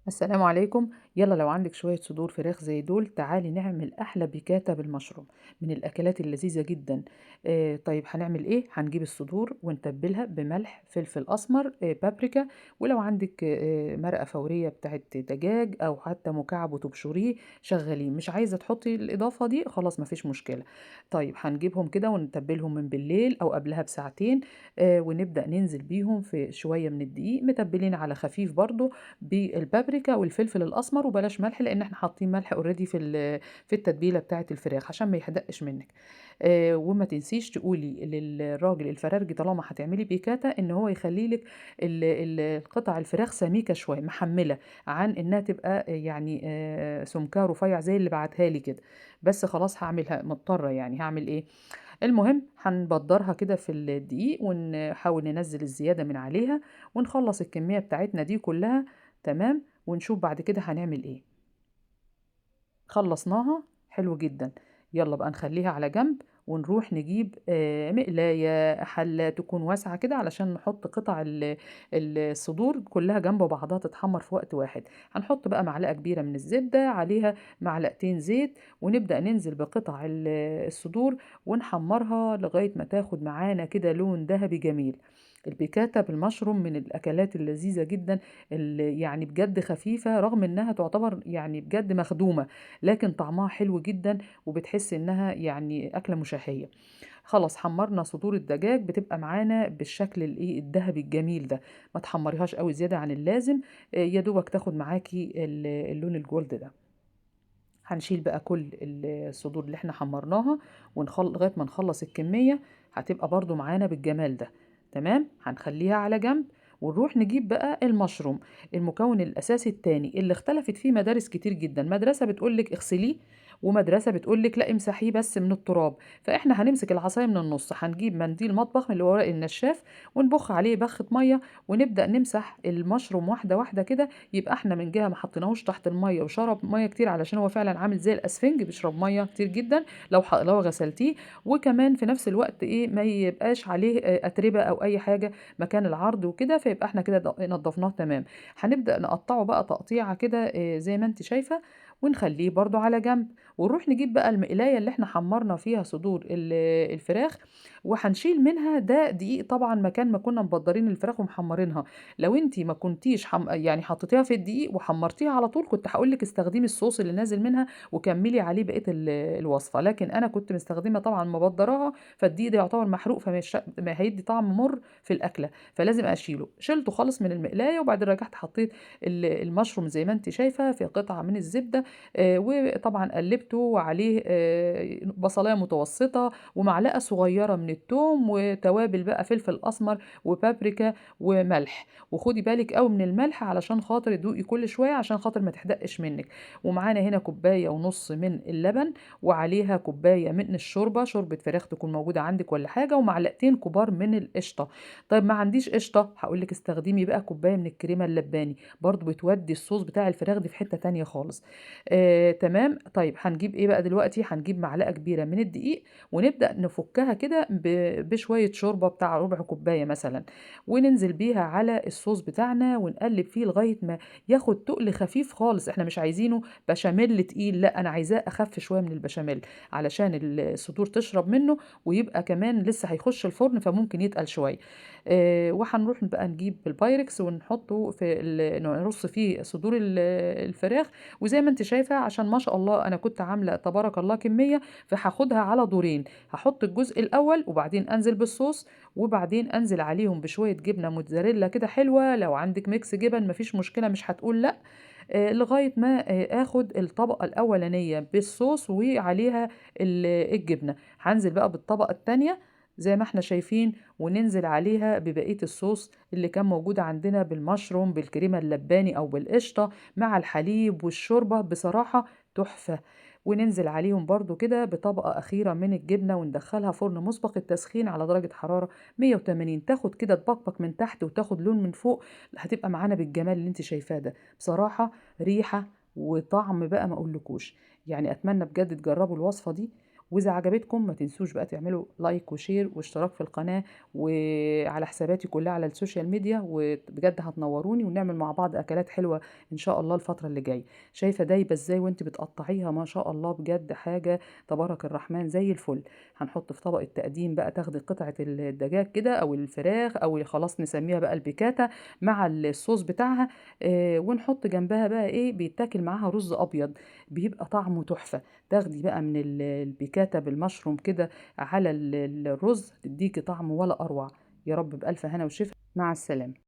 السلام عليكم. يلا لو عندك شوية صدور فراخ زي دول تعالي نعمل أحلى بيكاتا بالمشروم من الأكلات اللذيذة جدا. طيب هنعمل إيه؟ هنجيب الصدور ونتبلها بملح فلفل أسمر بابريكا. ولو عندك مرقة فورية بتاعت دجاج أو حتى مكعب وتبشريه شغالين، مش عايزة تحطي الإضافة دي خلاص مفيش مشكلة. طيب هنجيبهم كده ونتبلهم من بالليل أو قبلها بساعتين. ونبدأ ننزل بيهم في شوية من الدقيق متبلين على خفيف برضو بالبابريكا والفلفل الاسمر، وبلاش ملح لان احنا حاطين ملح اوريدي في التتبيله بتاعه الفراخ عشان ما يحدقش منك. وما تنسيش تقولي للراجل الفرارجي طالما هتعملي بيكاتا ان هو يخلي لك القطع الفراخ سميكه شويه محمله عن انها تبقى يعني سمكها رفيع زي اللي بعتها لي كده. بس خلاص هعملها مضطره، يعني هعمل ايه؟ المهم هنبدرها كده في الدقيق ونحاول ننزل الزيادة من عليها ونخلص الكمية بتاعتنا دي كلها. تمام، ونشوف بعد كده هنعمل ايه. خلصناها، حلو جدا. يلا بقى نخليها على جنب ونروح نجيب مقلاية حلة تكون واسعة كده علشان نحط قطع الصدور كلها جنب بعضها تتحمر في وقت واحد. هنحط بقى معلقة كبيرة من الزبدة عليها معلقتين زيت، ونبدأ ننزل بقطع الصدور ونحمرها لغاية ما تاخد معانا كده لون ذهبي جميل. البيكاتا بالمشروم من الأكلات اللذيذة جدا، اللي يعني بجد خفيفة رغم إنها تعتبر يعني بجد مخدومة، لكن طعمها حلو جدا وبتحس إنها يعني أكلة مشهية. خلاص حمرنا صدور الدجاج بتبقى معانا بالشكل الايه الذهبي الجميل ده. ما تحمريهاش قوي زيادة عن اللازم، يا دوبك تاخد معاكي اللون الجولد ده. هنشيل بقى كل الصدور اللي احنا حمرناها لغاية ما نخلص الكمية. هتبقى برضو معانا بالجمال ده. تمام، هنخليها على جنب ونروح نجيب بقى المشروم. المكون الأساسي التاني اللي اختلفت فيه مدارس كتير جدا، مدرسة بتقولك اغسليه ومدرسة بتقولك لا امسحيه بس من التراب. فاحنا هنمسك العصاية من النص، هنجيب منديل مطبخ من اللي ورق النشاف ونبخ عليه بخة مية ونبدأ نمسح المشروم واحدة واحدة كده. يبقى احنا من جهة ما حطيناهوش تحت المية وشرب مية كتير، علشان هو فعلا عامل زي الاسفنج بيشرب مية كتير جدا لو غسلتيه. وكمان في نفس الوقت ايه ما يبقاش عليه اتربة او اي حاجة مكان العرض وكده، فيبقى احنا كده نضفناه تمام. هنبدأ نقطعه بقى تقطيعة كده زي ما انت شايفة، ونخليه برضو على جنب. ونروح نجيب بقى المقلاية اللي احنا حمرنا فيها صدور الفراخ، وهنشيل منها ده دقيق طبعا مكان ما كنا مبدرين الفراخ ومحمرينها. لو انتي ما كنتيش يعني حطيتيها في الدقيق وحمرتيها على طول كنت هقولك استخدمي الصوص اللي نازل منها وكملي عليه بقية الوصفة، لكن انا كنت مستخدمة طبعا مبدراها، فالدقيق ده يعتبر محروق فمش ما هيدي طعم مر في الاكلة، فلازم اشيله. شلته خالص من المقلاية وبعدين رجعت حطيت المشروم زي ما انت شايفة في قطعة من الزبدة. وطبعا قلبته وعليه بصلاية متوسطة ومعلقة صغيرة من الثوم وتوابل بقى فلفل اسمر وبابريكا وملح. وخدي بالك قوي من الملح علشان خاطر تدوقي كل شويه عشان خاطر ما تحدقش منك. ومعانا هنا كوبايه ونص من اللبن، وعليها كوبايه من الشوربه، شوربه فراخ تكون موجوده عندك ولا حاجه، ومعلقتين كبار من القشطه. طيب ما عنديش قشطه هقول لك استخدمي بقى كوبايه من الكريمه اللباني، برضو بتودي الصوص بتاع الفراخ دي في حته تانية خالص. تمام. طيب هنجيب ايه بقى دلوقتي؟ هنجيب معلقه كبيره من الدقيق ونبدا نفكها كده بشويه شوربه بتاع ربع كوبايه مثلا، وننزل بيها على الصوص بتاعنا ونقلب فيه لغاية ما ياخد تقل خفيف خالص. احنا مش عايزينه بشاميل تقيل، لا انا عايزاه اخف شوية من البشاميل علشان الصدور تشرب منه، ويبقى كمان لسه هيخش الفرن فممكن يتقل شوية. وهنروح بقى نجيب البايركس ونحطه نرص فيه صدور الفراخ. وزي ما انت شايفة عشان ما شاء الله انا كنت عاملة تبارك الله كمية، فهاخدها على دورين. هحط الجزء الاول وبعدين انزل بالصوص، وبعدين انزل عليهم بشويه جبنه موتزاريلا كده حلوه، لو عندك ميكس جبن مفيش مشكله مش هتقول لا. لغايه ما اخد الطبقه الاولانيه بالصوص وعليها الجبنه. هنزل بقى بالطبقه التانية زي ما احنا شايفين، وننزل عليها ببقيه الصوص اللي كان موجود عندنا بالمشروم بالكريمه اللباني او بالقشطه مع الحليب والشوربه، بصراحه تحفه. وننزل عليهم برضو كده بطبقة أخيرة من الجبنة وندخلها فرن مسبق التسخين على درجة حرارة 180، تاخد كده تبقبق من تحت وتاخد لون من فوق. هتبقى معانا بالجمال اللي انت شايفاه ده. بصراحة ريحة وطعم بقى ما اقولكوش. يعني اتمنى بجد تجربوا الوصفة دي وإذا عجبتكم ما تنسوش بقى تعملوا لايك وشير واشتراك في القناة وعلى حساباتي كلها على السوشيال ميديا، وبجد هتنوروني ونعمل مع بعض أكلات حلوة إن شاء الله الفترة اللي جاية. شايفة دايبة إزاي وأنتِ بتقطّعيها ما شاء الله بجد حاجة تبارك الرحمن زي الفل. هنحط في طبق التقديم بقى تاخدي قطعة الدجاج كده أو الفراخ أو خلاص نسميها بقى البيكاتا مع الصوص بتاعها، ونحط جنبها بقى إيه، بيتاكل معاها رز أبيض، بيبقى طعمه تحفة. تاخدي بقى من البيكاتا بالمشروم كده على الرز تديكِ طعم ولا أروع. يا رب بألف هنا وشفا، مع السلامة.